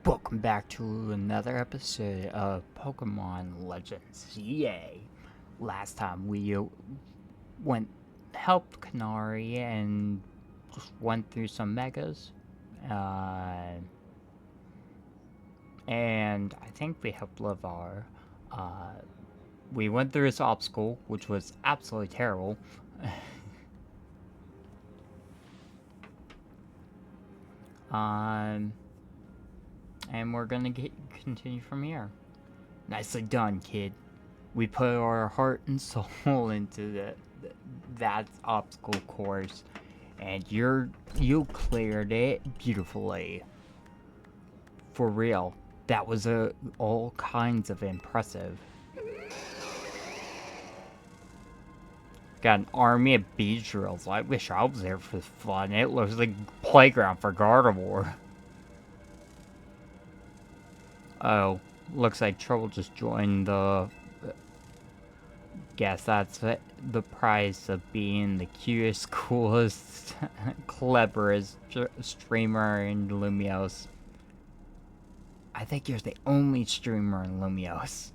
Welcome back to another episode of Pokemon Legends. Yay! Last time we helped Kanari and just went through some megas. And I think we helped Lavar. We went through this obstacle, which was absolutely terrible. And we're gonna continue from here. Nicely done, kid. We put our heart and soul into that obstacle course, and you cleared it beautifully. For real, that was all kinds of impressive. Got an army of Beedrills. I wish I was there for fun. It looks like a playground for Gardevoir. Oh, looks like Trouble just joined the... Guess that's the price of being the cutest, coolest, cleverest streamer in Lumiose. I think you're the only streamer in Lumiose.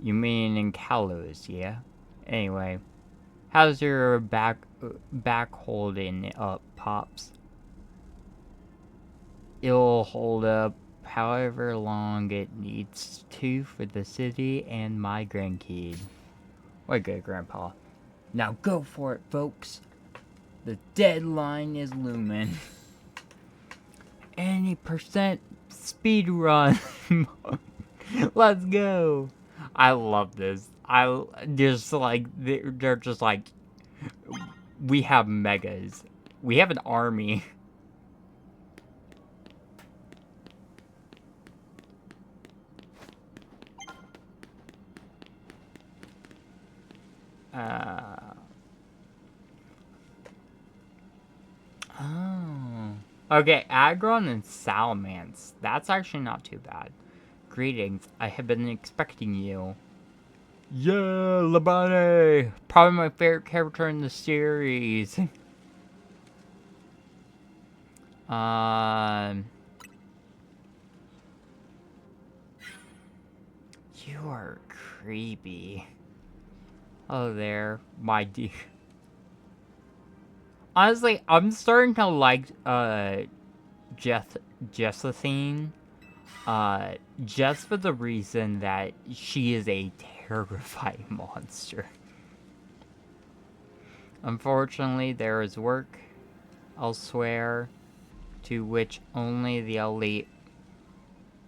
You mean in Kalos, yeah? Anyway, how's your back holding up, Pops? It'll hold up however long it needs to for the city and my grandkid. What good, Grandpa. Now go for it, folks. The deadline is looming. Any percent speed run. Let's go. I love this. They're just like, we have megas. We have an army. Oh. Okay, Aggron and Salamence. That's actually not too bad. Greetings, I have been expecting you. Yeah, Labane! Probably my favorite character in the series. You are creepy. Oh there, my dear. Honestly, I'm starting to like, Jessamine. Just for the reason that she is a terrifying monster. Unfortunately, there is work elsewhere to which only the elite...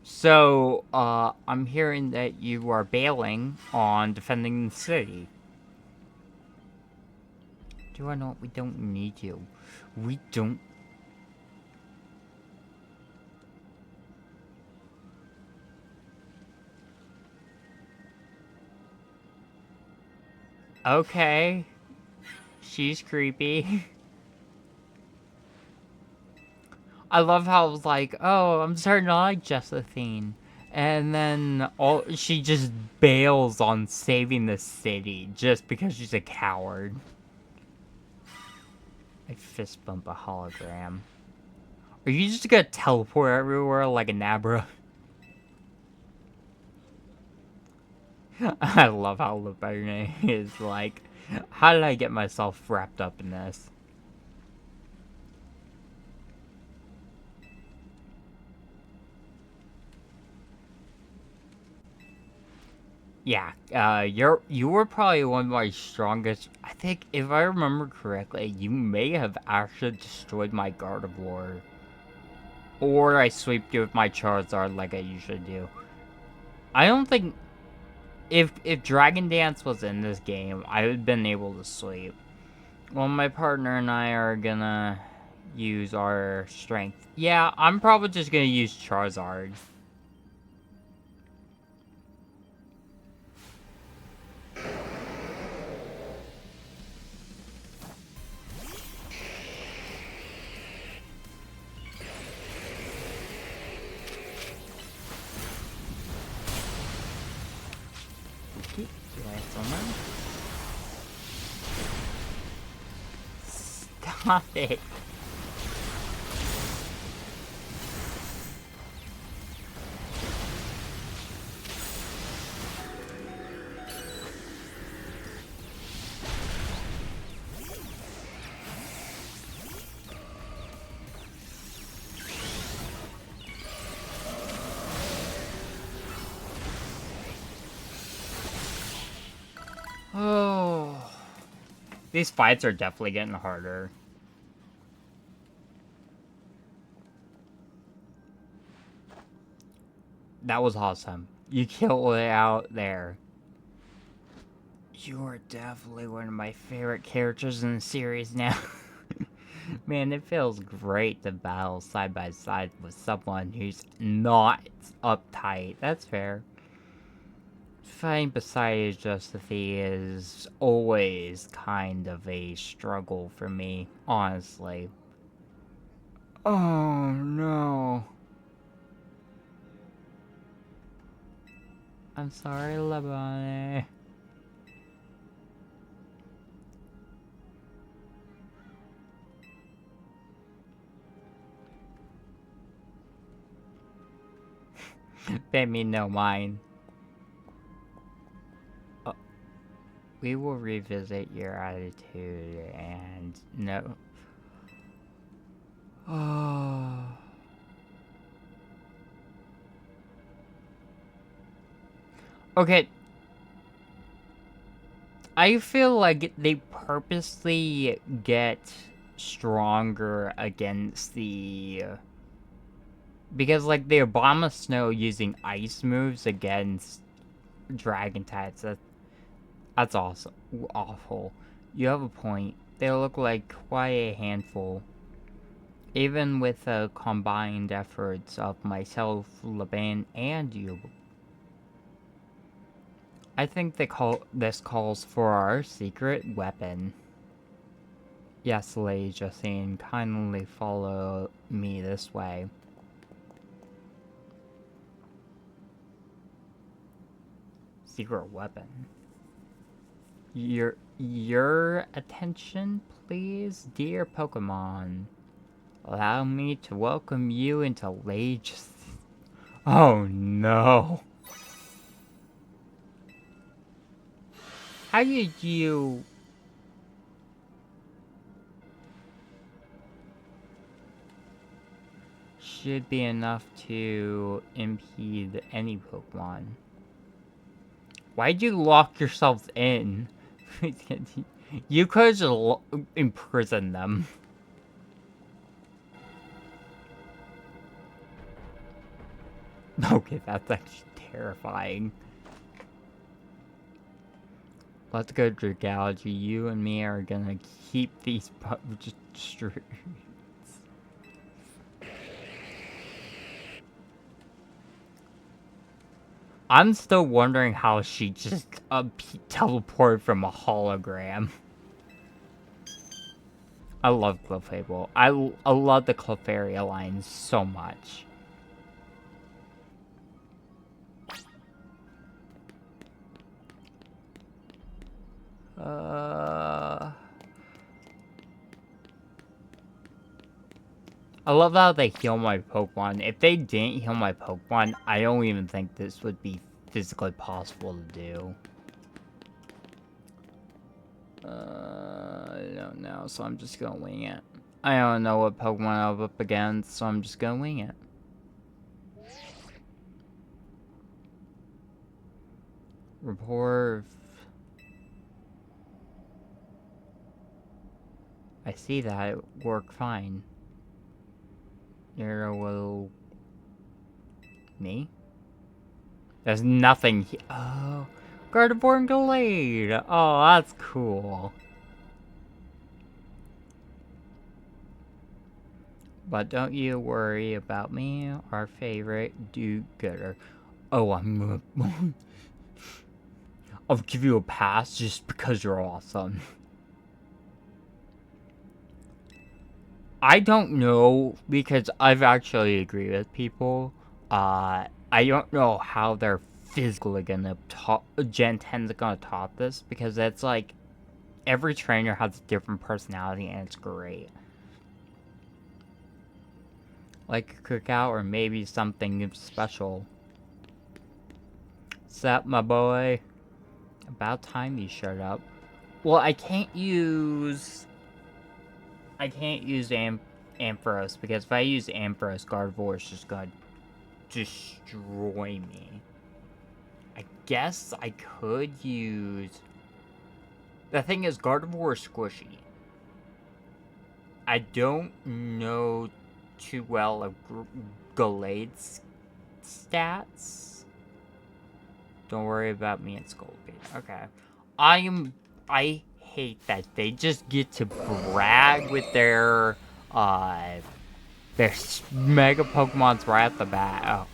So, I'm hearing that you are bailing on defending the city. Do I know we don't need you? We don't... Okay. She's creepy. I love how it was like, oh, I'm starting to like Josephine. And then she just bails on saving the city just because she's a coward. I fist bump a hologram. Are you just gonna teleport everywhere like a Nabra? I love how Laberne is like, how did I get myself wrapped up in this? Yeah, you were probably one of my strongest. I think, if I remember correctly, you may have actually destroyed my Gardevoir. Or I sweeped you with my Charizard like I usually do. I don't think... If Dragon Dance was in this game, I would have been able to sweep. Well, my partner and I are gonna use our strength. Yeah, I'm probably just gonna use Charizard. Stop it. These fights are definitely getting harder. That was awesome. You killed it out there. You are definitely one of my favorite characters in the series now. Man, it feels great to battle side by side with someone who's not uptight. That's fair. Fighting beside Josephine is always kind of a struggle for me, honestly. Oh no. I'm sorry, Labane. Pay me no mind. We will revisit your attitude and no. Oh. Okay. I feel like they purposely get stronger against the... Because, like, the Abomasnow using ice moves against dragon types, that's awesome. Awful. You have a point. They look like quite a handful. Even with the combined efforts of myself, Laban, and you. I think this calls for our secret weapon. Yes, Lady Justine, kindly follow me this way. Secret weapon. Your attention, please, dear Pokemon. Allow me to welcome you into Lady Justine. Oh no. How did you... Should be enough to impede any Pokemon. Why'd you lock yourselves in? You could just imprison them. Okay, that's actually terrifying. Let's go, Dragology. You and me are gonna keep these streets. I'm still wondering how she just teleported from a hologram. I love Clefable. I love the Clefairy line so much. I love how they heal my Pokemon. If they didn't heal my Pokemon, I don't even think this would be physically possible to do. I don't know, so I'm just gonna wing it. I don't know what Pokemon I'm up against, so I'm just gonna wing it. Rapport. I see that it worked fine. You're a little... Me? There's nothing here. Oh, Gardevoir and Gallade. Oh, that's cool. But don't you worry about me, our favorite do-gooder. Oh, I'm gonna... I'll give you a pass just because you're awesome. I don't know, because I've actually agreed with people. I don't know how they're physically gonna top... Gen 10's gonna top this, because it's like... Every trainer has a different personality, and it's great. Like a cookout, or maybe something special. Sup, my boy? About time you showed up. Well, I can't use Ampharos, because if I use Ampharos, Gardevoir is just gonna destroy me. I guess I could use... The thing is, Gardevoir is squishy. I don't know too well of Gallade's stats. Don't worry about me and Scolipede. Okay. I hate that they just get to brag with their mega Pokemons right at the bat. Oh.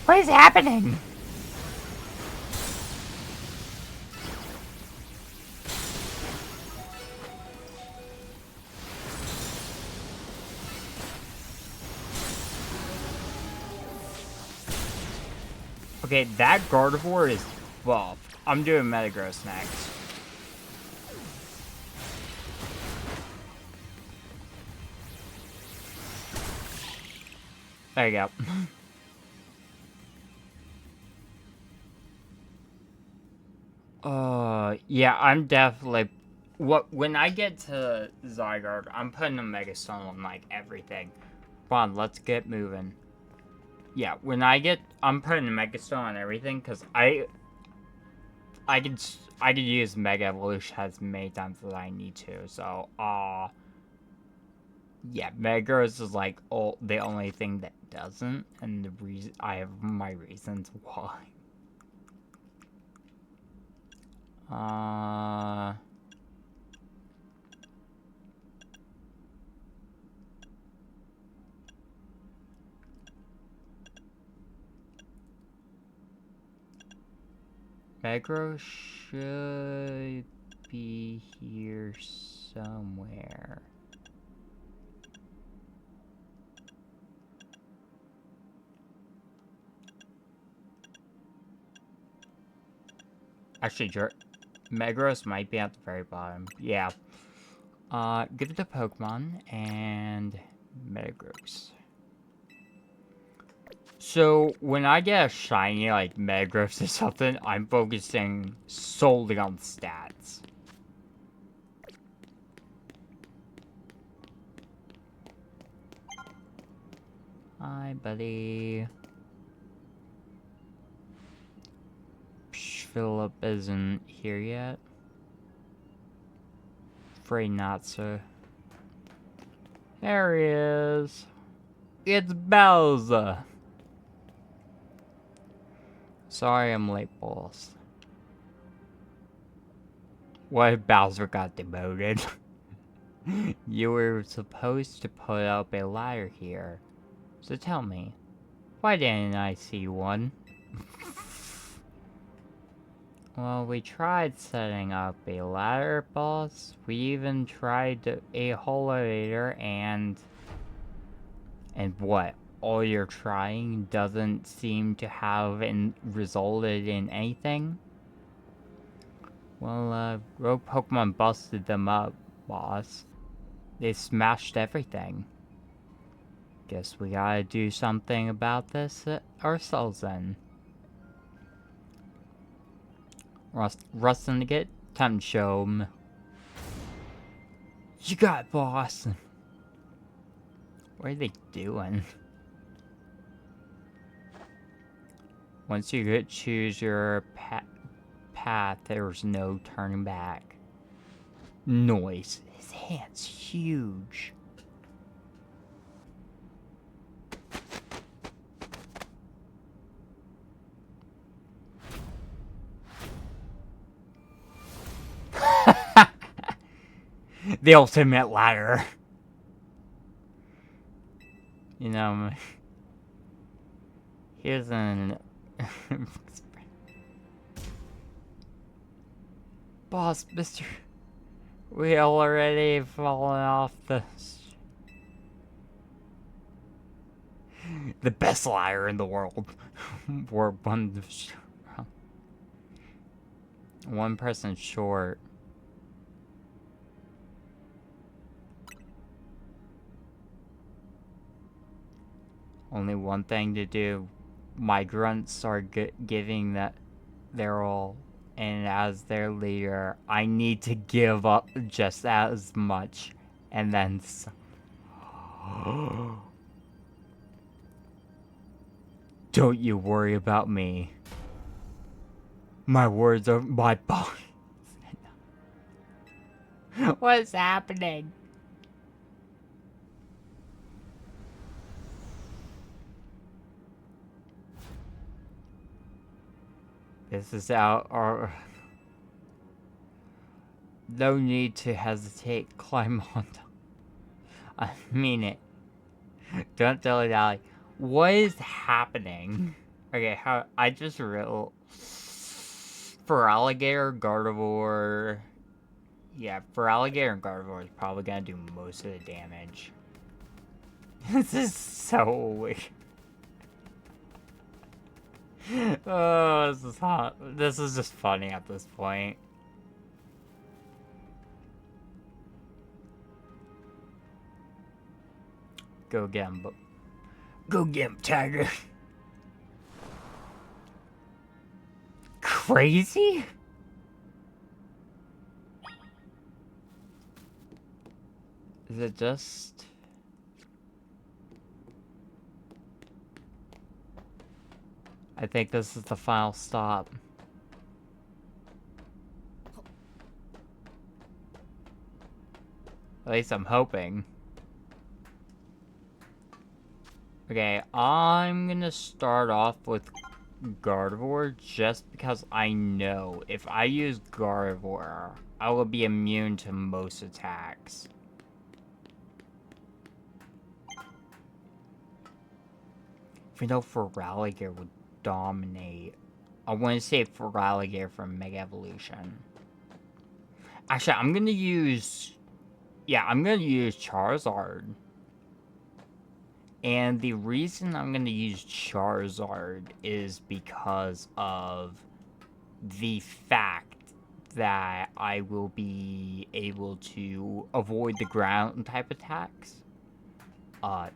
What is happening? Okay, that Gardevoir is buffed. I'm doing Metagross next. There you go. Yeah, I'm definitely... When I get to Zygarde, I'm putting a Mega Stone on, like, everything. Come on, let's get moving. Yeah, I'm putting a Mega Stone on everything, because I could use Mega Evolution as many times as I need to, so, yeah, Metagross is, like, the only thing that doesn't, and I have my reasons why. Metagross should be here somewhere. Actually, Metagross might be at the very bottom. Yeah. Give it to Pokemon and Metagross. So, when I get a shiny, like, Metagross or something, I'm focusing solely on stats. Hi, buddy. Philip isn't here yet. Afraid not, sir. There he is. It's Bowser. Sorry I'm late, boss. What if Bowser got demoted? You were supposed to put up a ladder here. So tell me, why didn't I see one? Well, we tried setting up a ladder, boss. We even tried a whole elevator, and what? All you're trying doesn't seem to have resulted in anything? Well, Rogue Pokemon busted them up, boss. They smashed everything. Guess we gotta do something about this ourselves then. Rustin to get time to show 'em. You got it, boss. What are they doing? Once you choose your path, there's no turning back. Noise. His hand's huge. The ultimate ladder. You know, here's an... Boss, Mr. We already fallen off the best ladder in the world. We're one person short. only one thing to do. My grunts are giving that their all, and as their leader, I need to give up just as much, and then some. Don't you worry about me. My words are my bones. What's happening? This is out our... No need to hesitate. Climb on top. I mean it. Don't dilly-dally. What is happening? Okay, how... I just real... For alligator, Gardevoir... Yeah, for alligator and Gardevoir is probably gonna do most of the damage. This is so weird. Oh, this is hot. This is just funny at this point. Go get him, go get him, Tiger. Crazy? Is it just... I think this is the final stop. At least I'm hoping. Okay, I'm gonna start off with Gardevoir just because I know if I use Gardevoir, I will be immune to most attacks. Even though Feraligatr would dominate. I want to say Feraligatr from Mega Evolution. Actually, I'm gonna use... Yeah, I'm gonna use Charizard. And the reason I'm gonna use Charizard is because of the fact that I will be able to avoid the ground type attacks.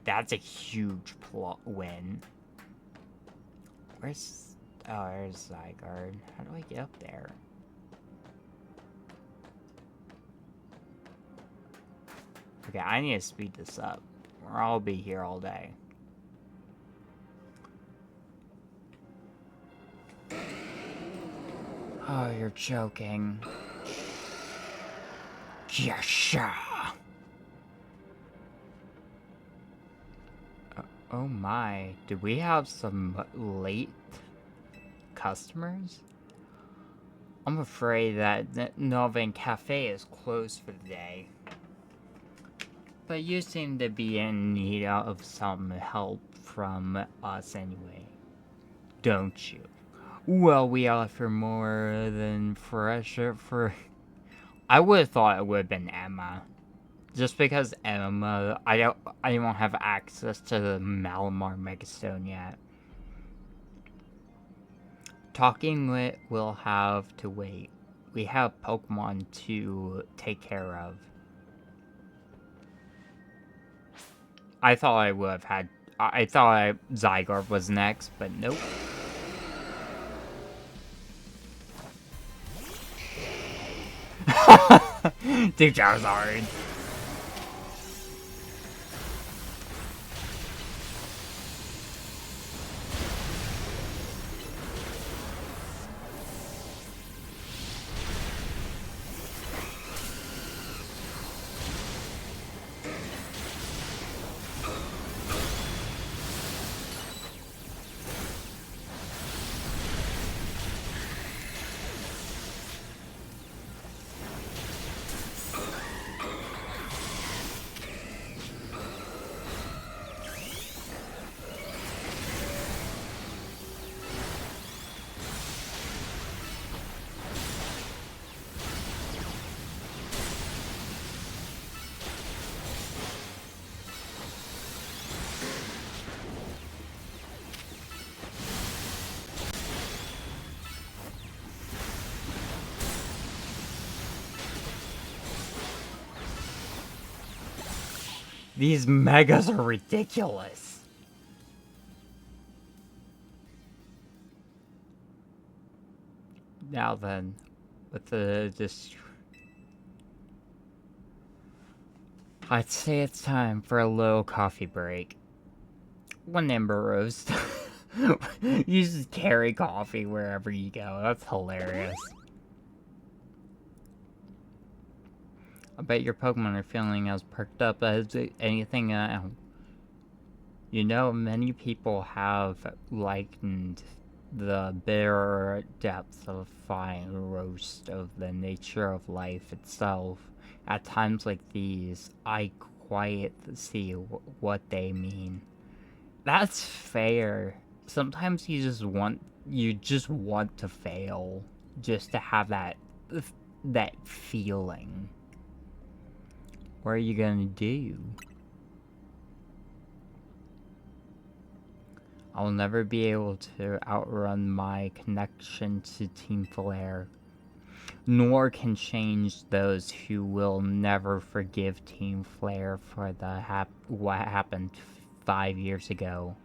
That's a huge win. Where's... Oh, there's Zygarde. How do I get up there? Okay, I need to speed this up, or I'll be here all day. Oh, you're joking. Yasha! Oh my, did we have some late customers? I'm afraid that Novan Cafe is closed for the day. But you seem to be in need of some help from us anyway, don't you? Well, we offer more than fresh for... I would have thought it would have been Emma. Just because Emma, I don't have access to the Malamar Megastone yet. Talking Lit will have to wait. We have Pokemon to take care of. I thought I would have had... I thought Zygarde was next, but nope. Dude, Charizard. These megas are ridiculous. Now then, with the I'd say it's time for a little coffee break. One Ember Roast. You just carry coffee wherever you go. That's hilarious. I bet your Pokemon are feeling as perked up as anything you know, many people have likened the bitter depths of fine roast of the nature of life itself. At times like these, I quite see what they mean. That's fair. Sometimes you just want to fail, just to have that feeling. What are you gonna do? I'll never be able to outrun my connection to Team Flare, nor can change those who will never forgive Team Flare for what happened 5 years ago.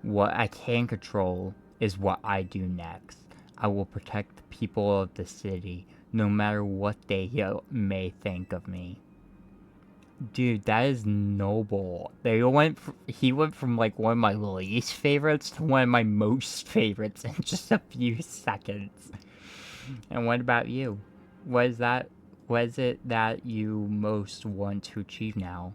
What I can control is what I do next. I will protect the people of the city, no matter what they may think of me. Dude, that is noble. He went from like one of my least favorites to one of my most favorites in just a few seconds. And what about you? What is it that you most want to achieve now?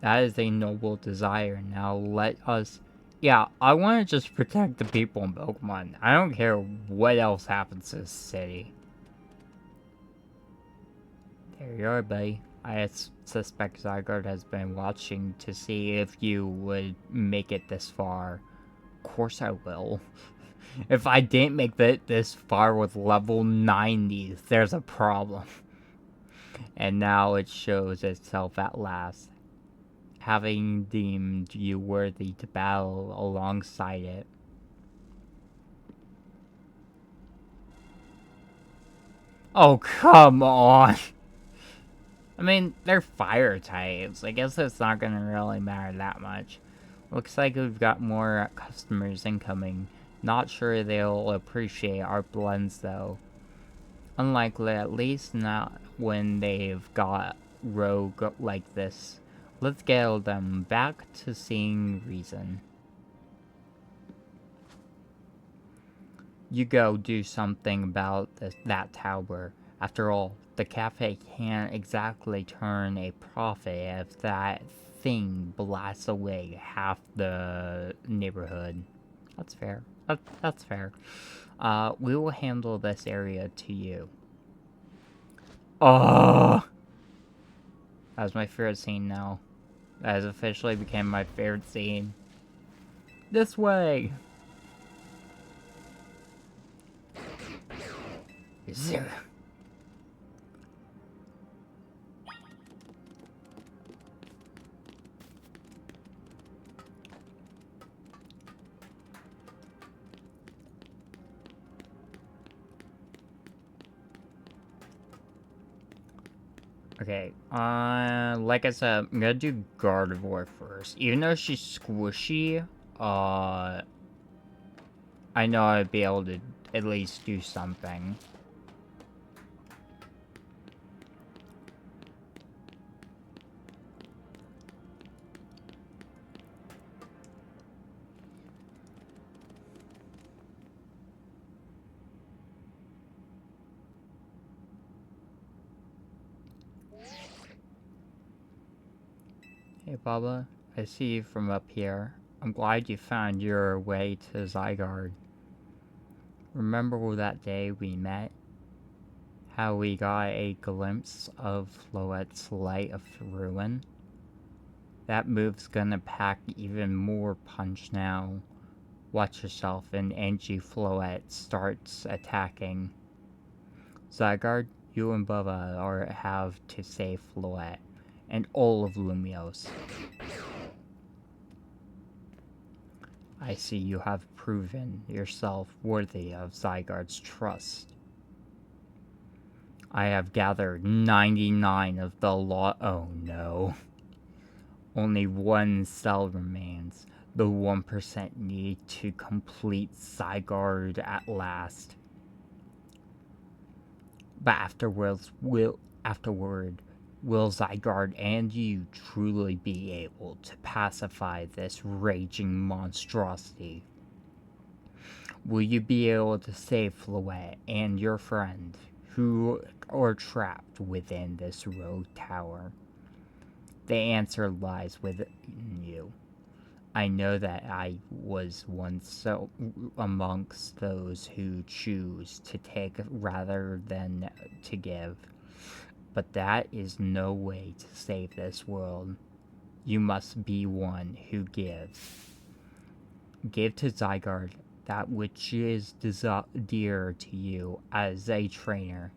That is a noble desire. Now let us... Yeah, I want to just protect the people in Pokemon. I don't care what else happens to the city. There you are, buddy. I suspect Zygarde has been watching to see if you would make it this far. Of course I will. If I didn't make it this far with level 90, there's a problem. And now it shows itself at last. Having deemed you worthy to battle alongside it. Oh, come on! I mean, they're fire types. I guess it's not gonna really matter that much. Looks like we've got more customers incoming. Not sure they'll appreciate our blends though. Unlikely, at least not when they've got rogue like this. Let's get them back to seeing reason. You go do something about that tower. After all, the cafe can't exactly turn a profit if that thing blasts away half the neighborhood. That's fair. That's fair. We will handle this area to you. Oh, that's my favorite scene now. That has officially become my favorite scene. This way. Zero. Okay, like I said, I'm gonna do Gardevoir first. Even though she's squishy, I know I'd be able to at least do something. Hey, Baba, I see you from up here. I'm glad you found your way to Zygarde. Remember that day we met? How we got a glimpse of Floette's Light of Ruin? That move's gonna pack even more punch now. Watch yourself and Angie Floette starts attacking. Zygarde, you and Bubba have to save Floette and all of Lumiose. I see you have proven yourself worthy of Zygarde's trust. I have gathered 99 of the lot. Oh no. Only one cell remains. The 1% need to complete Zygarde at last. But afterward, will Zygarde and you truly be able to pacify this raging monstrosity? Will you be able to save Floette and your friend, who are trapped within this rogue tower? The answer lies within you. I know that I was once so amongst those who choose to take rather than to give. But that is no way to save this world. You must be one who gives. Give to Zygarde that which is dear to you as a trainer.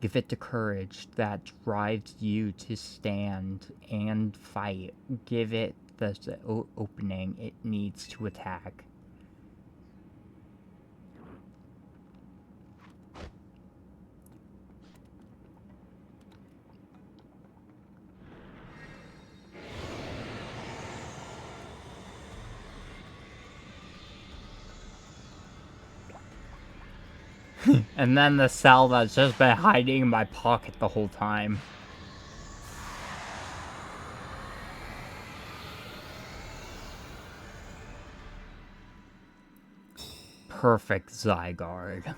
Give it the courage that drives you to stand and fight. Give it the opening it needs to attack. And then the cell that's just been hiding in my pocket the whole time. Perfect Zygarde.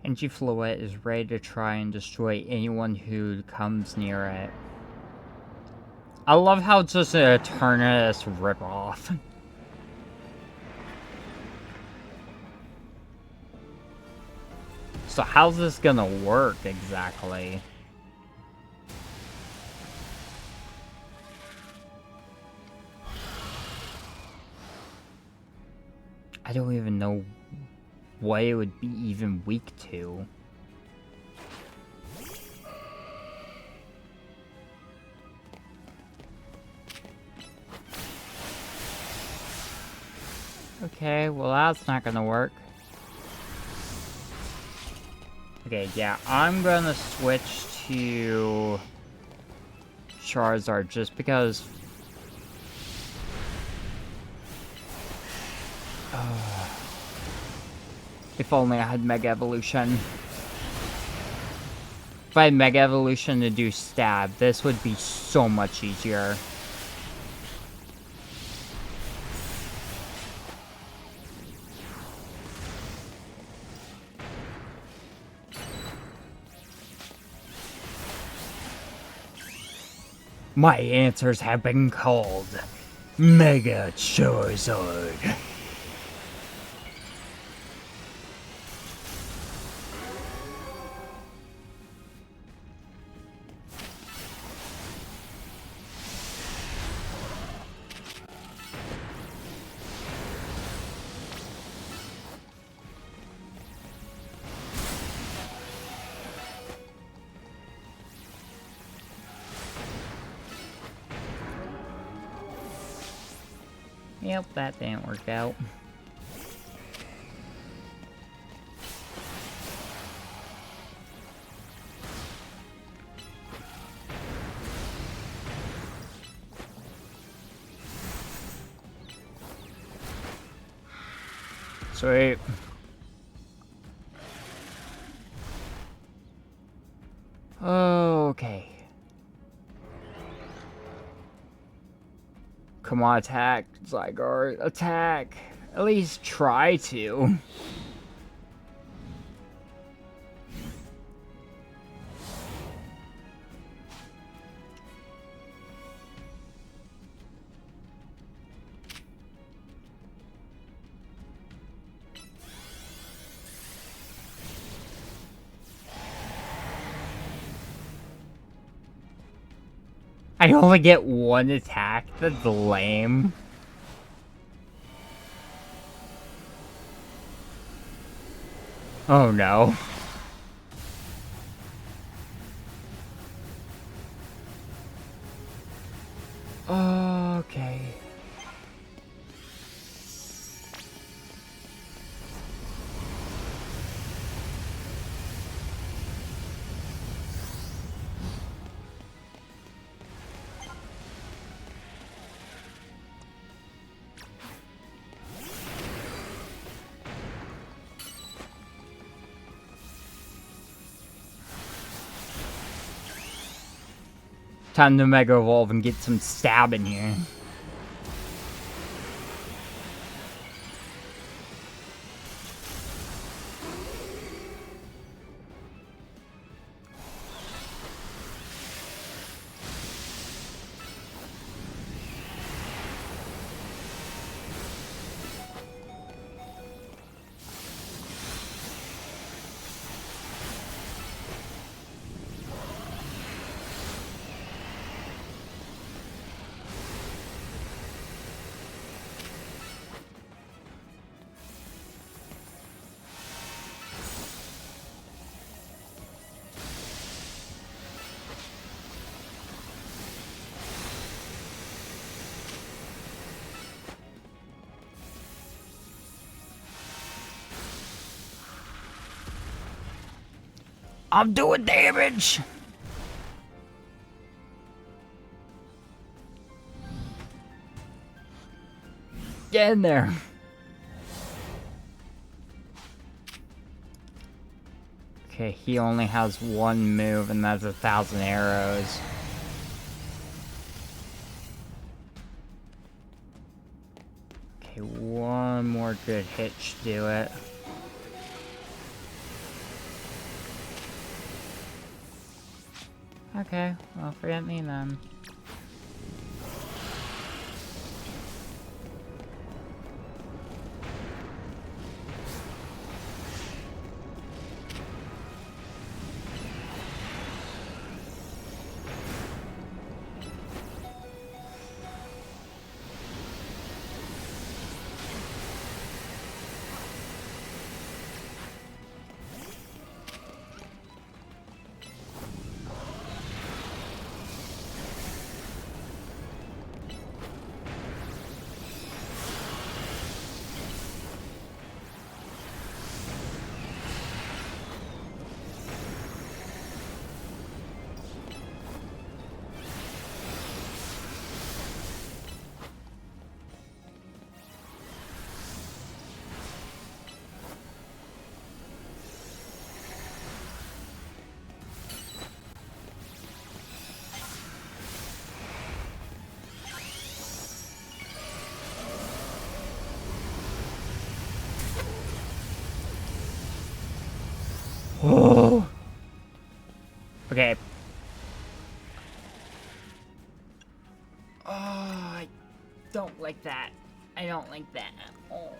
And Floette is ready to try and destroy anyone who comes near it. I love how it's just an Eternatus ripoff. So how's this gonna work exactly? I don't even know what it would be even weak to. Okay, well that's not gonna work. Okay, yeah, I'm gonna switch to Charizard just because... If only I had Mega Evolution. If I had Mega Evolution to do Stab, this would be so much easier. My answers have been called. Mega Charizard. Yep, that didn't work out. Sweet. Okay. Come on, attack, Zygarde. Attack! At least try to. I only get one attack? That's lame. Oh no. Okay. Time to Mega Evolve and get some stab in here. I'm doing damage! Get in there. Okay, he only has one move, and that's 1,000 arrows. Okay, one more good hit should do it. Okay, well, forget me then. Oh. Okay. Oh, I don't like that. I don't like that. Oh.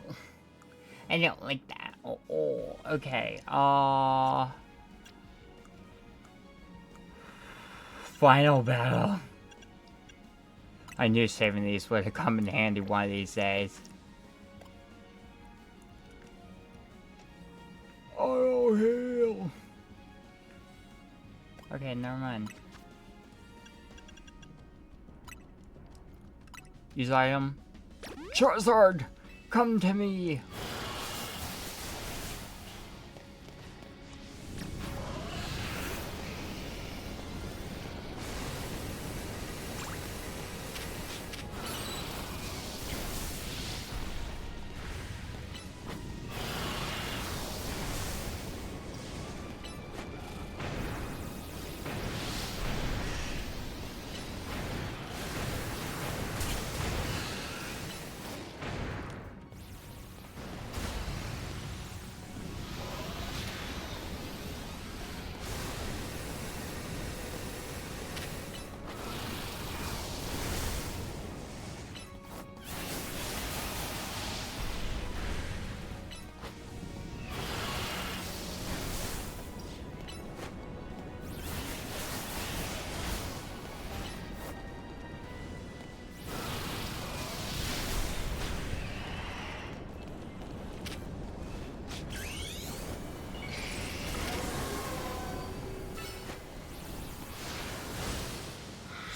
I don't like that. Oh, oh. Okay. Final battle. I knew saving these would have come in handy one of these days. Oh, hell. Okay, never mind. Use item. Charizard, come to me.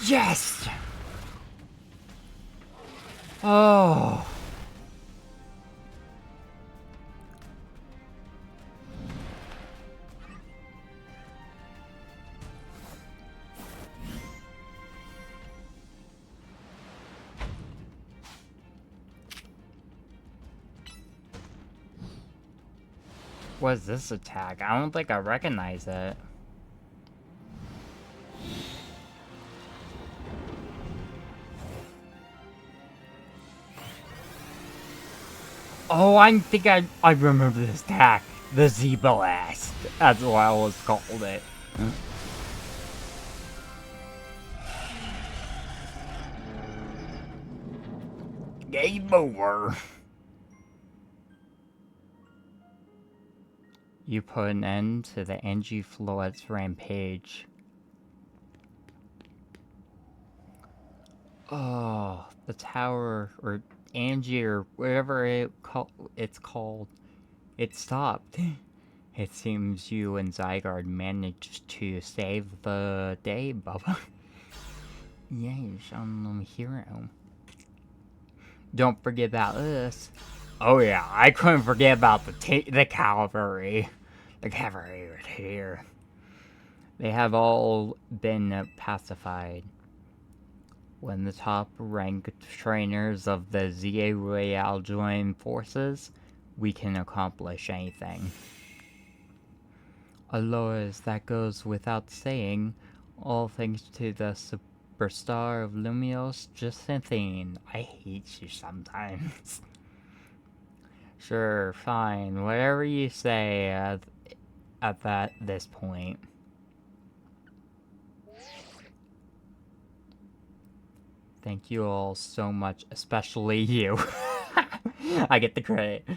Yes! Oh. What is this attack? I don't think I recognize it. Oh, I think I remember this attack. The Z-Blast. That's what I always called it. Game over. You put an end to the Angie Floet's rampage. Oh, the tower, or Angie, or whatever it's called. It stopped. It seems you and Zygarde managed to save the day, Bubba. Yes, I'm a hero. Don't forget about us. Oh yeah, I couldn't forget about the cavalry. The cavalry right here. They have all been pacified. When the top-ranked trainers of the ZA Royale join forces, we can accomplish anything. Although that goes without saying, all thanks to the superstar of Lumiose, Justine. I hate you sometimes. Sure, fine, whatever you say at this point. Thank you all so much, especially you. I get the credit.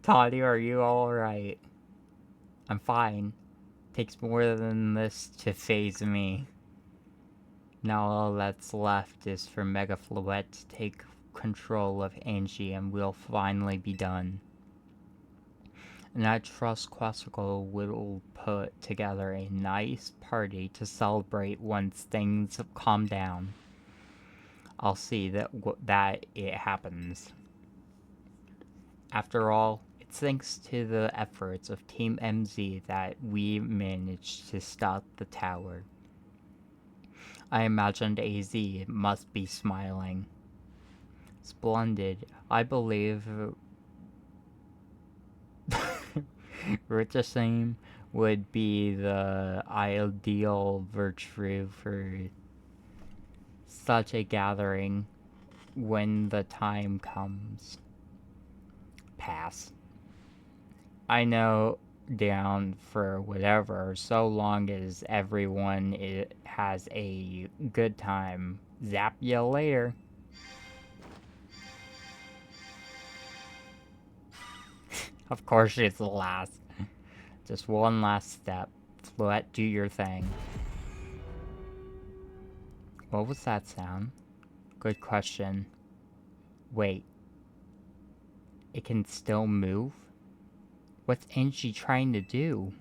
Toddy, are you alright? I'm fine. Takes more than this to phase me. Now all that's left is for Mega Floette to take control of Angie and we'll finally be done. And I trust Quasical will put together a nice party to celebrate once things calm down. I'll see that it happens. After all, it's thanks to the efforts of Team MZ that we managed to stop the tower. I imagined AZ must be smiling. Splendid. I believe Richardson would be the ideal virtue for such a gathering when the time comes. Pass. I know, down for whatever, so long as everyone has a good time. Zap you later. Of course it's the last. Just one last step. Floette, do your thing. What was that sound? Good question. Wait. It can still move? What's Angie trying to do?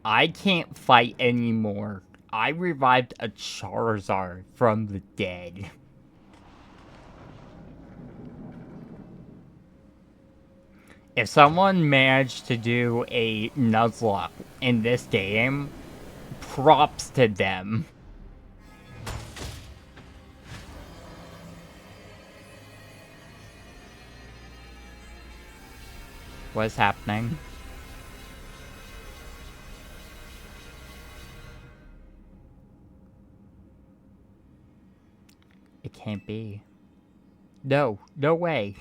I can't fight anymore. I revived a Charizard from the dead. If someone managed to do a Nuzlocke in this game, props to them. What's happening? It can't be. No, no way.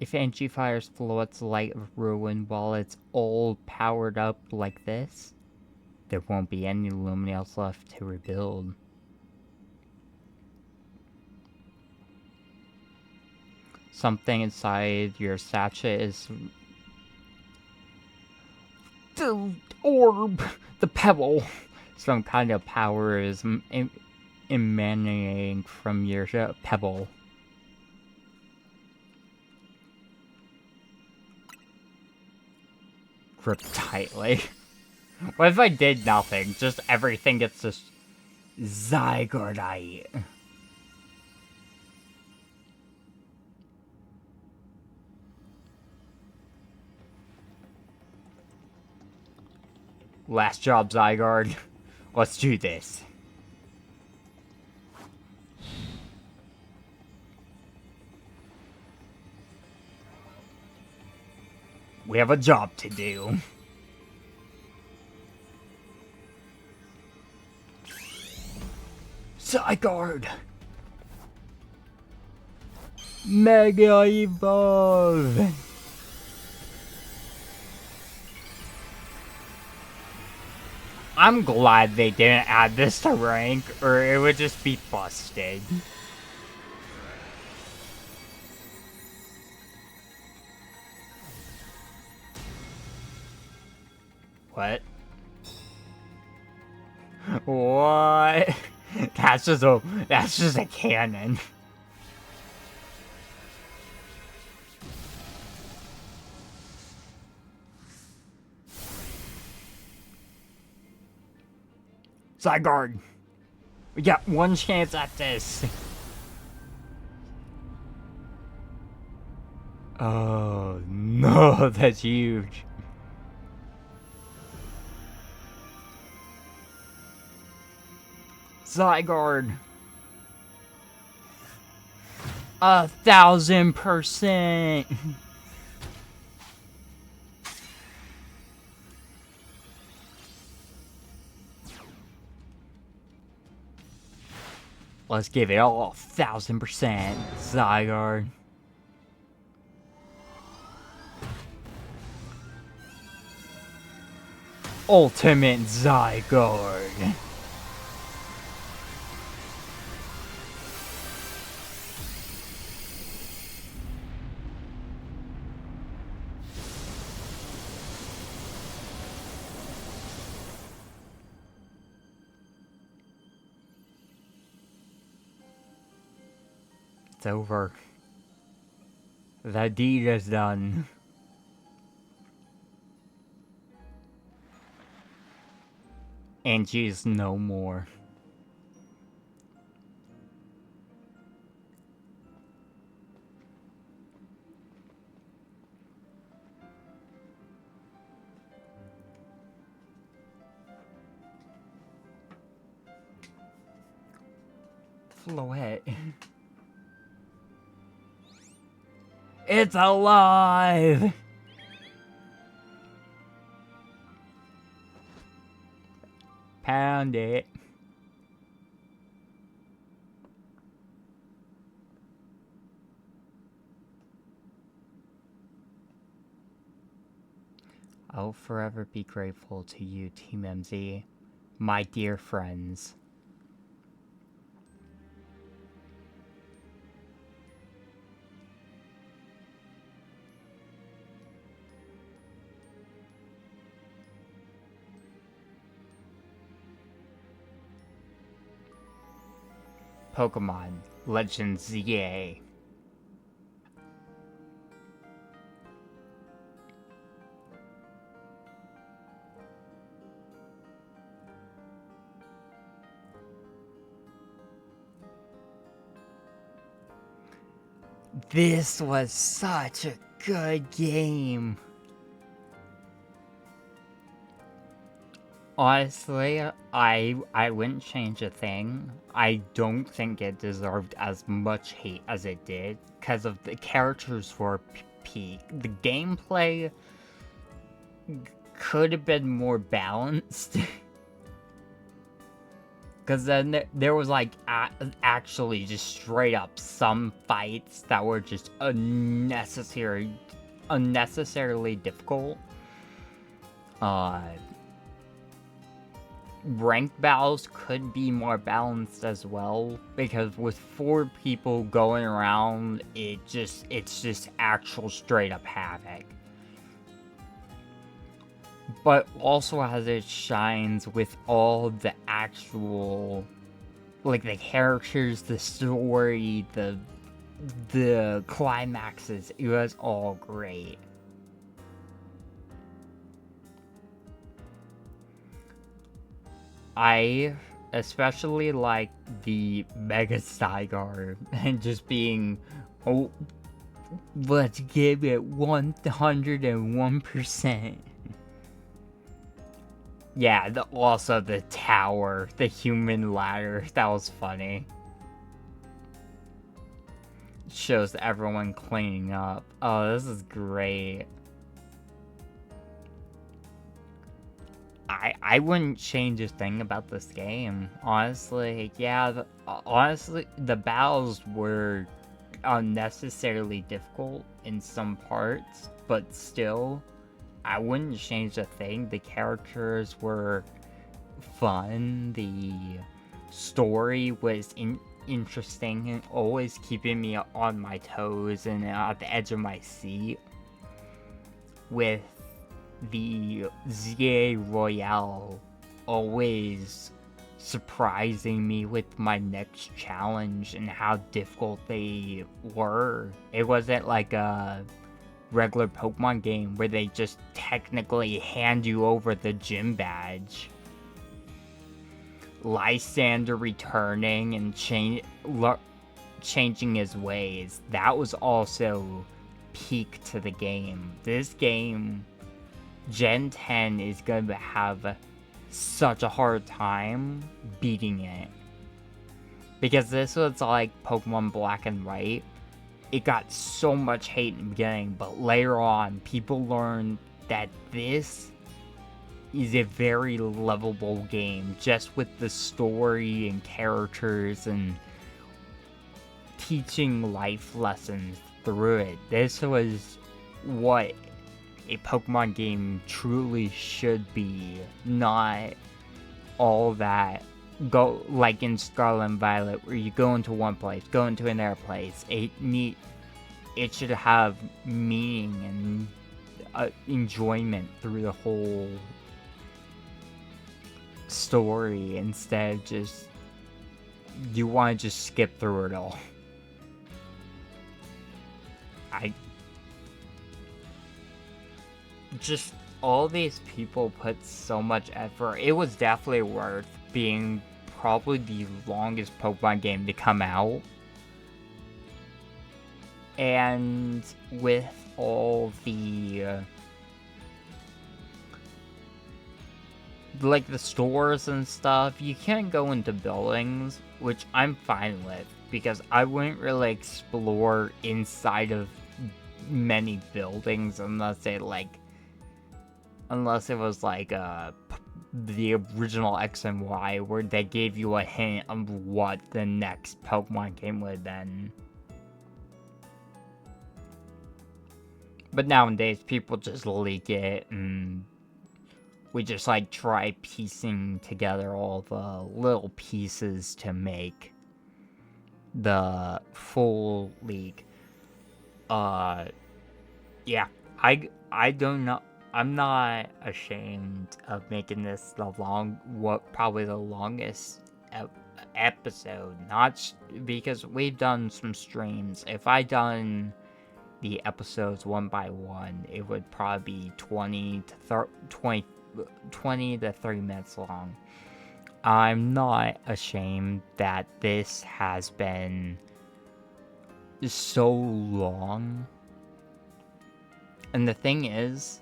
If Angie fires Floette's Light of Ruin while it's all powered up like this, there won't be any Lumineals left to rebuild. Something inside your sachet is... The orb! The pebble! Some kind of power is emanating from your pebble. Grip tightly. What if I did nothing? Just everything gets just... Zygarde. Last job, Zygarde. Let's do this. We have a job to do. Zygarde! Mega Evolve! I'm glad they didn't add this to rank, or it would just be busted. What? What? That's just a cannon. Zygarde! We got one chance at this. Oh no, that's huge. Zygarde. 1000%. Let's give it all 1000%, Zygarde. Ultimate Zygarde. It's over. The deed is done. And she's no more. Floette. It's alive! Pound it. I'll forever be grateful to you, Team MZ, my dear friends. Pokemon Legends ZA. This was such a good game. Honestly, I wouldn't change a thing. I don't think it deserved as much hate as it did because of the characters were peak. The gameplay could have been more balanced. Because then there was like actually just straight up some fights that were just unnecessarily difficult. Ranked battles could be more balanced as well, because with 4 people going around, it's just actual straight up havoc. But also has its shines with all the actual, like, the characters, the story, the climaxes. It was all great. I especially like the Mega Zygarde and just being, oh, let's give it 101%. Yeah, also the tower, the human ladder, that was funny. Shows everyone cleaning up. Oh, this is great. I wouldn't change a thing about this game. Honestly, yeah, honestly, the battles were unnecessarily difficult in some parts, but still, I wouldn't change a thing. The characters were fun, the story was interesting and always keeping me on my toes and at the edge of my seat, with the ZA Royale always surprising me with my next challenge and how difficult they were. It wasn't like a regular Pokemon game where they just technically hand you over the gym badge. Lysander returning and changing his ways, that was also peak to the game. This game, Gen 10, is going to have such a hard time beating it. Because this was like Pokemon Black and White. It got so much hate in the beginning, but later on, people learned that this is a very lovable game, just with the story and characters and teaching life lessons through it. This was what a Pokemon game truly should be, not all that go like in Scarlet and Violet, where you go into one place, go into another place. It should have meaning and enjoyment through the whole story, instead of just you want to just skip through it all. Just all these people put so much effort. It was definitely worth being probably the longest Pokemon game to come out. And with all the like the stores and stuff, you can't go into buildings, which I'm fine with, because I wouldn't really explore inside of many buildings unless it was like the original X and Y, where they gave you a hint of what the next Pokemon game would have been. But nowadays, people just leak it, and we just like try piecing together all the little pieces to make the full leak. Yeah, I don't know. I'm not ashamed of making this probably the longest episode. Not because we've done some streams. If I done the episodes one by one, it would probably be 20 to 30 minutes long. I'm not ashamed that this has been so long. And the thing is,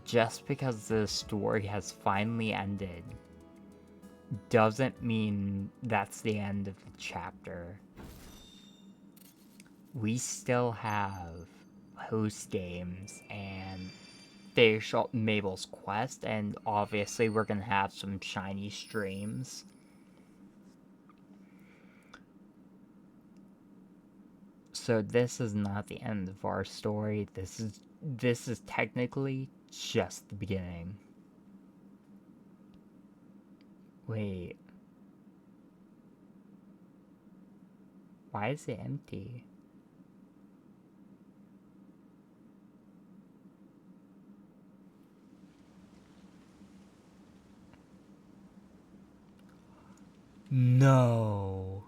just because the story has finally ended doesn't mean that's the end of the chapter. We still have host games and Mabel's Quest, and obviously we're gonna have some shiny streams. So this is not the end of our story. This is technically just the beginning. Wait. Why is it empty? No.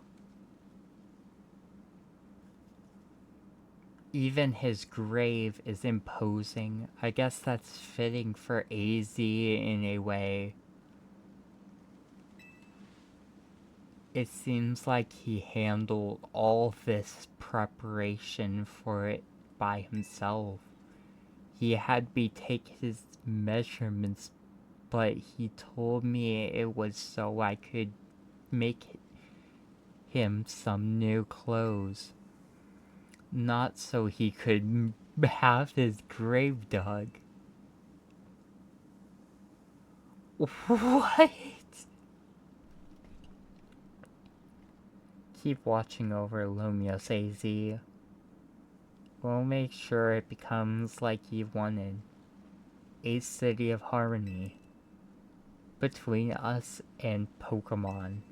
Even his grave is imposing. I guess that's fitting for AZ in a way. It seems like he handled all this preparation for it by himself. He had me take his measurements, but he told me it was so I could make him some new clothes. Not so he could have his grave dug. What? Keep watching over Lumios, AZ. We'll make sure it becomes like you wanted. A city of harmony between us and Pokemon.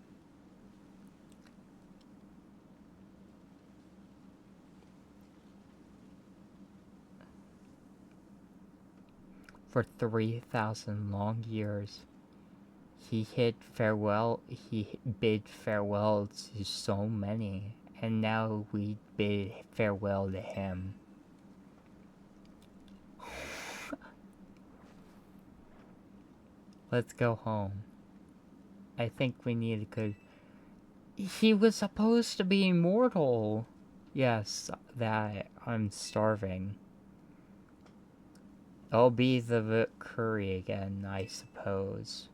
For 3,000 long years, he bid farewell to so many, and now we bid farewell to him. Let's go home. I think we need a good... He was supposed to be immortal! Yes, that I'm starving. I'll be the curry again, I suppose.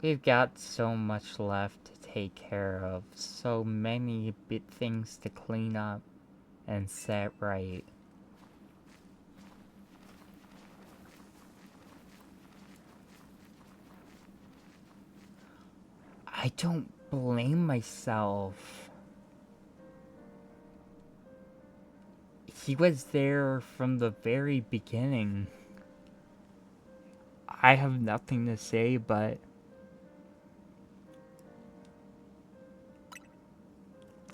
We've got so much left to take care of, so many things to clean up and set right. I don't blame myself. He was there from the very beginning. I have nothing to say, but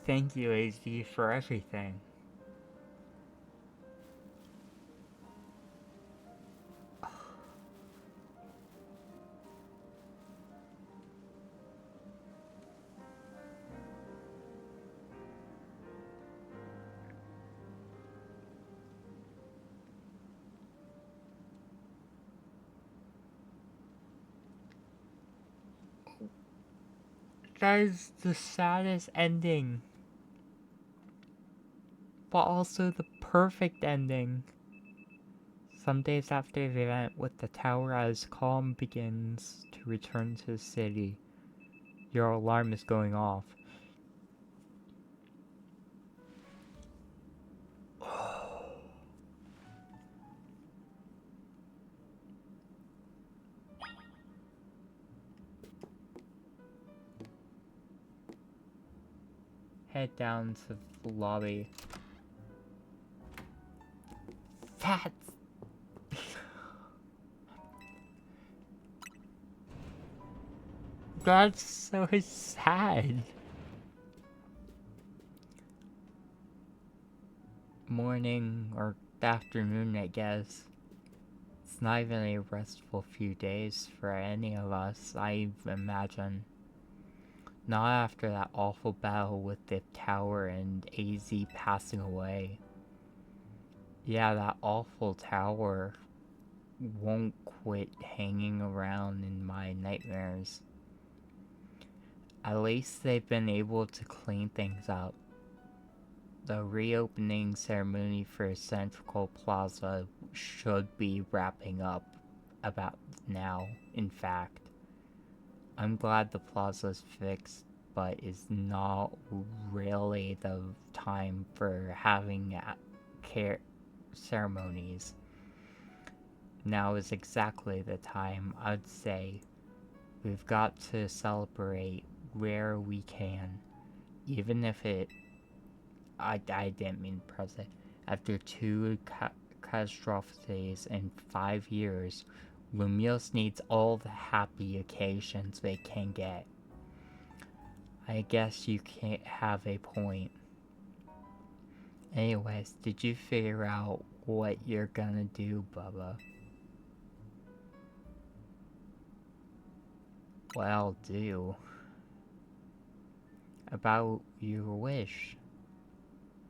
thank you, AZ, for everything. That is the saddest ending, but also the perfect ending. Some days after the event with the tower, as calm begins to return to the city, your alarm is going off. Head down to the lobby. That's... That's so sad. Morning or afternoon, I guess. It's not even a restful few days for any of us, I imagine. Not after that awful battle with the tower and AZ passing away. Yeah, that awful tower won't quit hanging around in my nightmares. At least they've been able to clean things up. The reopening ceremony for Central Plaza should be wrapping up about now, in fact. I'm glad the plaza's fixed, but it's not really the time for having ceremonies. Now is exactly the time, I'd say. We've got to celebrate where we can, even if I didn't mean present. After two catastrophes in 5 years, Lumios needs all the happy occasions they can get. I guess you can't have a point. Anyways, did you figure out what you're gonna do, Bubba? What I'll do? About your wish.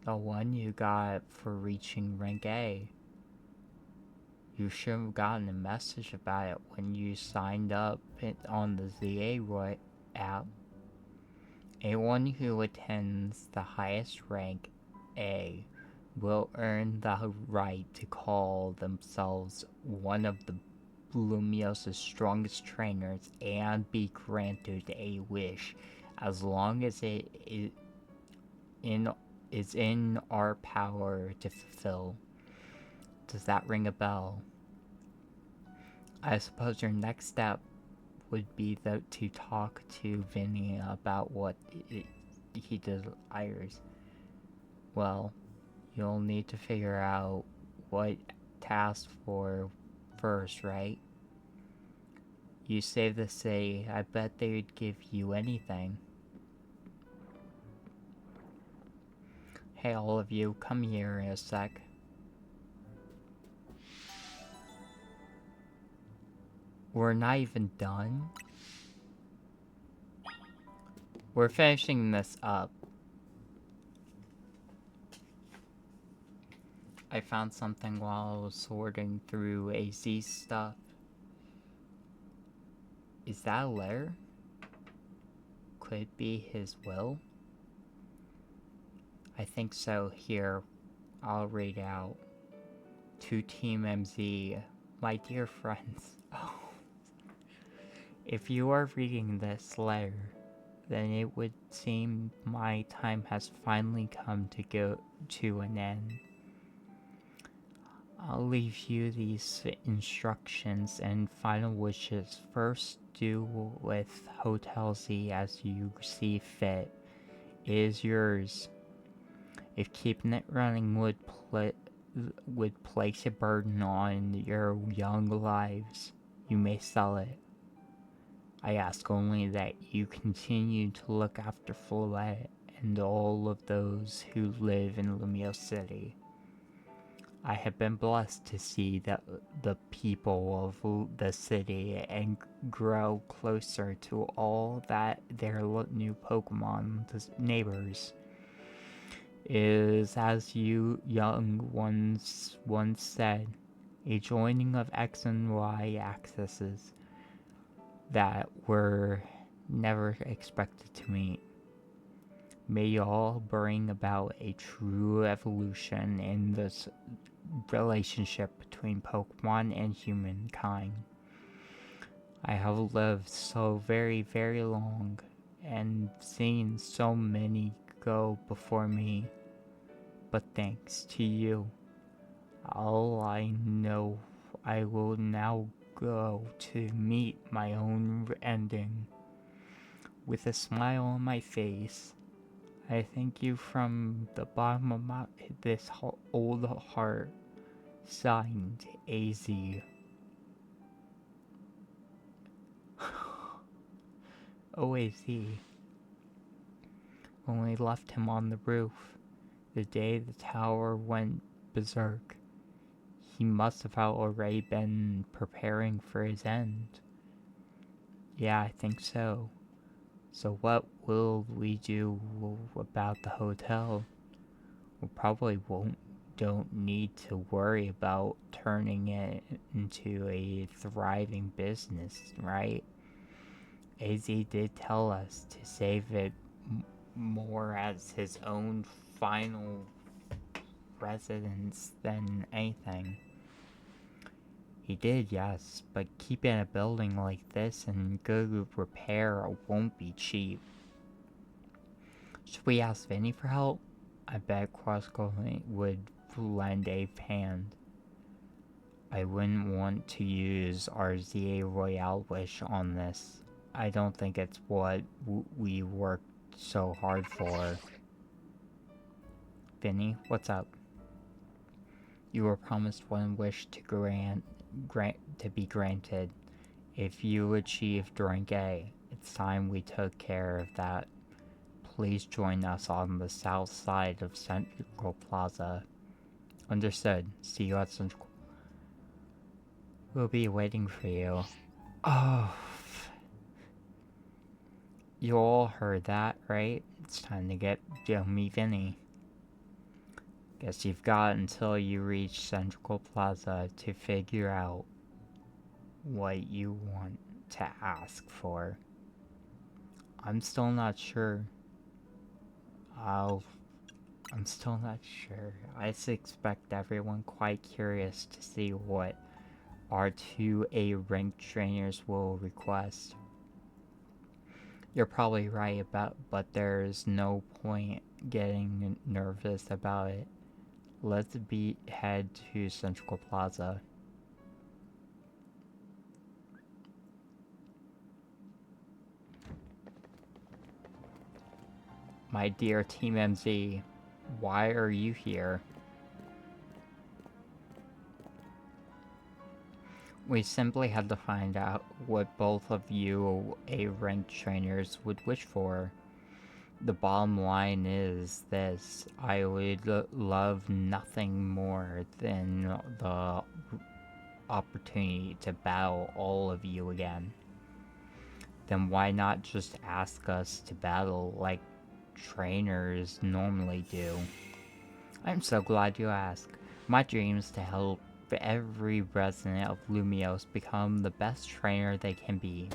The one you got for reaching rank A. You should have gotten a message about it when you signed up on the ZA app. Anyone who attends the highest rank, A, will earn the right to call themselves one of the Lumiosa's strongest trainers and be granted a wish as long as in, is in our power to fulfill. Does that ring a bell? I suppose your next step would be to talk to Vinny about what he desires. Well, you'll need to figure out what to ask for first, right? You save the city, I bet they'd give you anything. Hey, all of you, come here in a sec. We're not even done. We're finishing this up. I found something while I was sorting through AZ's stuff. Is that a letter? Could it be his will? I think so. Here, I'll read out. To Team MZ, my dear friends. Oh. If you are reading this letter, then it would seem my time has finally come to go to an end. I'll leave you these instructions and final wishes. First, do with Hotel Z as you see fit. It is yours. If keeping it running would place a burden on your young lives, you may sell it. I ask only that you continue to look after Follette and all of those who live in Lumio City. I have been blessed to see the people of the city and grow closer to all that their new Pokemon neighbors. Is as you young ones once said, a joining of X and Y axes that were never expected to meet. May y'all bring about a true evolution in this relationship between Pokemon and humankind. I have lived so very, very long and seen so many go before me, but thanks to you, all I know I will now go to meet my own ending. With a smile on my face, I thank you from the bottom of this old heart. Signed, AZ. OAZ. Only left him on the roof the day the tower went berserk. He must have already been preparing for his end. Yeah, I think so. So what will we do about the hotel? We probably don't need to worry about turning it into a thriving business, right? AZ did tell us to save it more as his own final residence than anything. He did, yes, but keeping a building like this in good repair won't be cheap. Should we ask Vinny for help? I bet Quasco would lend a hand. I wouldn't want to use our ZA Royale wish on this. I don't think it's what we worked so hard for. Vinny, what's up? You were promised one wish to to be granted. If you achieved rank A, it's time we took care of that. Please join us on the south side of Central Plaza. Understood. See you at Central. We'll be waiting for you. Oh. You all heard that, right? It's time to get meet Vinny. Guess you've got until you reach Central Plaza to figure out what you want to ask for. I'm still not sure. I'll... I'm still not sure. I suspect everyone quite curious to see what our 2A ranked trainers will request. You're probably right but there's no point getting nervous about it. Let's head to Central Plaza. My dear Team MZ, why are you here? We simply had to find out what both of you A-ranked trainers would wish for. The bottom line is this: I would love nothing more than the opportunity to battle all of you again. Then why not just ask us to battle like trainers normally do? I'm so glad you asked. My dream is to help every resident of Lumiose become the best trainer they can be.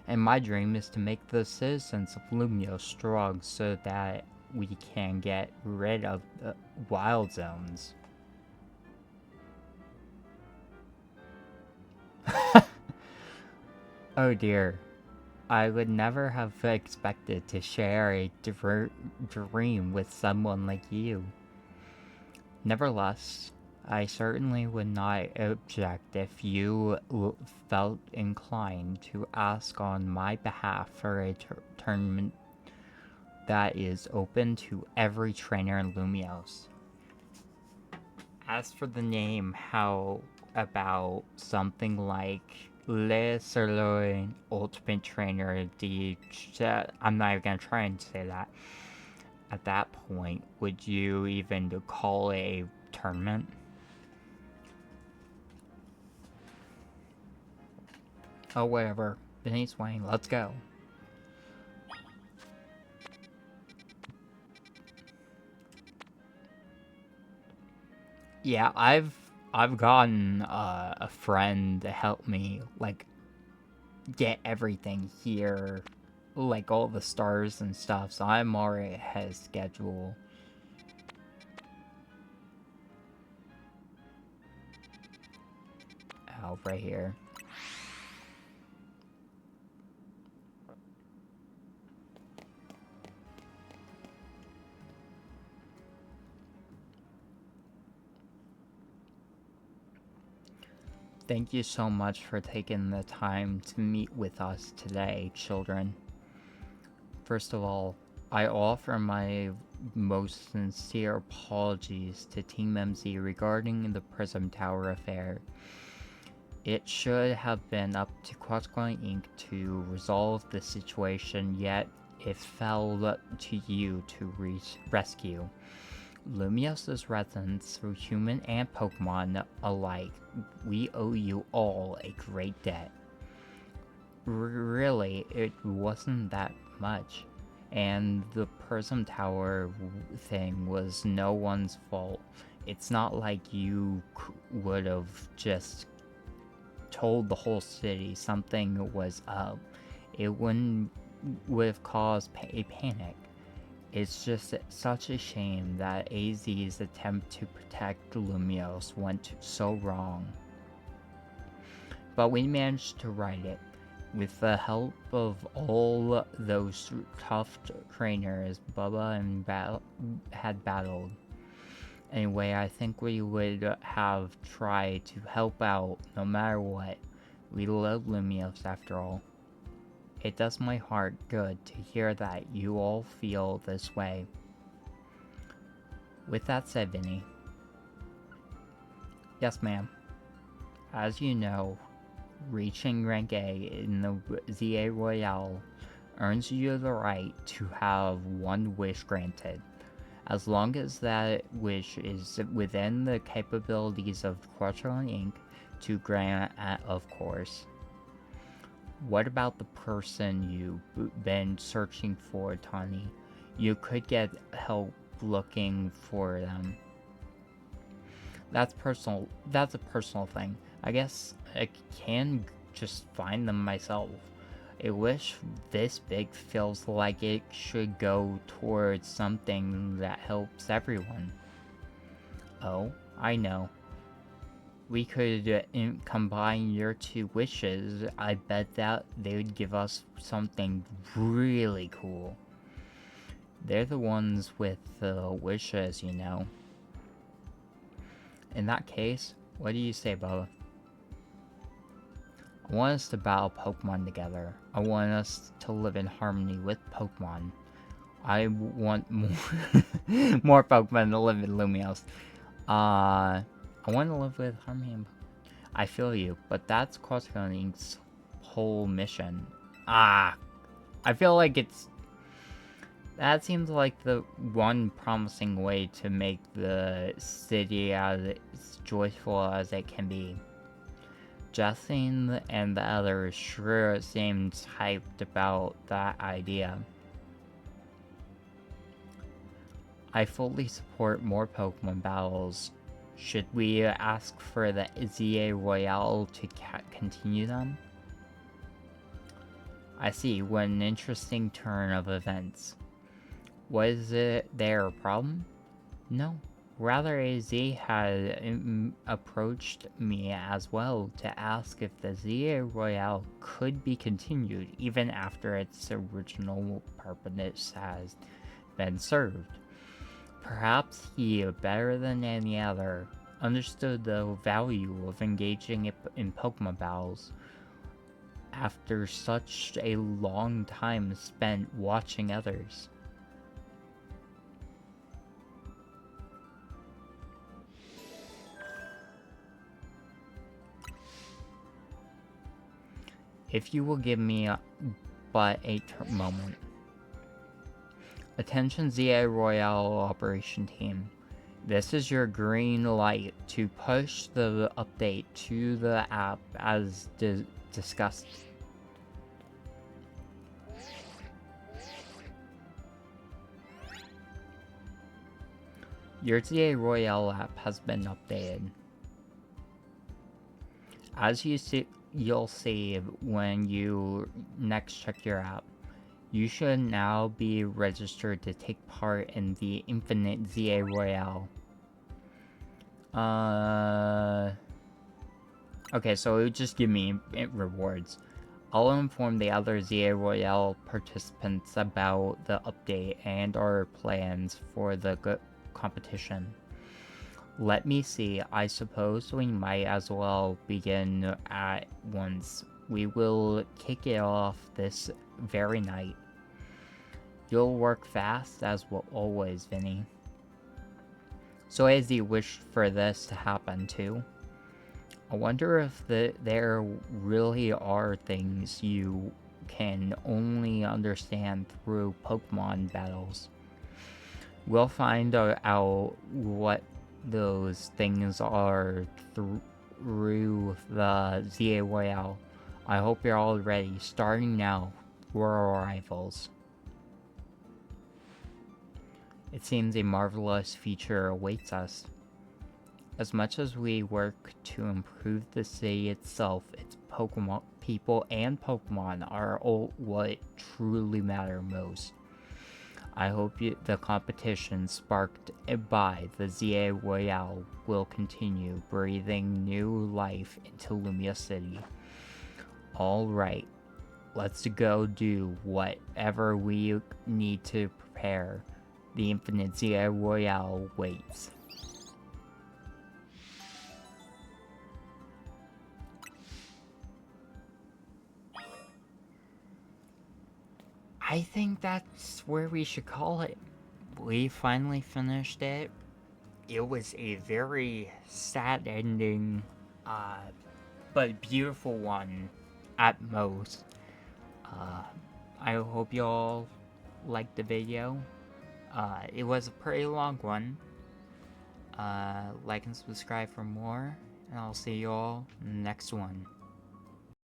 And my dream is to make the citizens of Lumiose strong so that we can get rid of the wild zones. Oh dear. I would never have expected to share a dream with someone like you. Nevertheless, I certainly would not object if you felt inclined to ask on my behalf for a tournament that is open to every trainer in Lumiose. As for the name, how about something like Le Sirloin Ultimate Trainer D... I'm not even gonna try and say that. At that point, would you even call it a tournament? Oh, whatever. Benny's Wayne, let's go. Yeah, I've gotten a friend to help me, like, get everything here, like all the stars and stuff, so I'm already ahead of schedule. Oh, right here. Thank you so much for taking the time to meet with us today, children. First of all, I offer my most sincere apologies to Team MZ regarding the Prism Tower affair. It should have been up to Quetzalcoatl Inc. to resolve the situation, yet it fell to you to rescue Lumiose's residents, through human and Pokemon alike. We owe you all a great debt. Really, it wasn't that much. And the Prism Tower thing was no one's fault. It's not like you would have just told the whole city something was up. It would have caused a panic. It's just such a shame that AZ's attempt to protect Lumiose went so wrong. But we managed to right it. With the help of all those tough trainers Bubba and had battled. Anyway, I think we would have tried to help out no matter what. We love Lumiose after all. It does my heart good to hear that you all feel this way. With that said, Vinny. Yes, ma'am. As you know, reaching rank A in the ZA Royale earns you the right to have one wish granted, as long as that wish is within the capabilities of Quetzalcoatl Inc. to grant, of course. What about the person you've been searching for, Tawny? You could get help looking for them. That's a personal thing. I guess I can just find them myself. A wish this big feels like it should go towards something that helps everyone. Oh, I know. We could combine your two wishes. I bet that they would give us something really cool. They're the ones with the wishes, you know. In that case, what do you say, Bubba? I want us to battle Pokemon together. I want us to live in harmony with Pokemon. I want more more Pokemon to live in Lumios. I want to live with harmony. I feel you, but that's Crosscutting's whole mission. I feel like that seems like the one promising way to make the city as joyful as it can be. Justin and the others sure seemed hyped about that idea. I fully support more Pokemon battles. Should we ask for the ZA Royale to continue them? I see, what an interesting turn of events. Was there a problem? No. Rather, AZ had approached me as well to ask if the ZA Royale could be continued even after its original purpose has been served. Perhaps he, better than any other, understood the value of engaging in Pokemon battles after such a long time spent watching others. If you will give me but a moment. Attention ZA Royale Operation Team. This is your green light to push the update to the app as discussed. Your ZA Royale app has been updated. As you'll see when you next check your app, you should now be registered to take part in the Infinite ZA Royale. Okay, so it would just give me rewards. I'll inform the other ZA Royale participants about the update and our plans for the competition. Let me see, I suppose we might as well begin at once. We will kick it off this very night. You'll work fast as always, Vinny. So as you wish for this to happen too. I wonder if there really are things you can only understand through Pokemon battles. We'll find out what those things are through the ZA Royale. I hope you're all ready, starting now for our rivals. It seems a marvelous future awaits us. As much as we work to improve the city itself, its Pokemon, people, and Pokemon are all what truly matter most. I hope the competition sparked by the ZA Royale will continue breathing new life into Lumia City. Alright, let's go do whatever we need to prepare. The Infinite ZA Royale waits. I think that's where we should call it. We finally finished it. It was a very sad ending, but beautiful one at most. I hope you all liked the video. It was a pretty long one. Like and subscribe for more, and I'll see you all next one.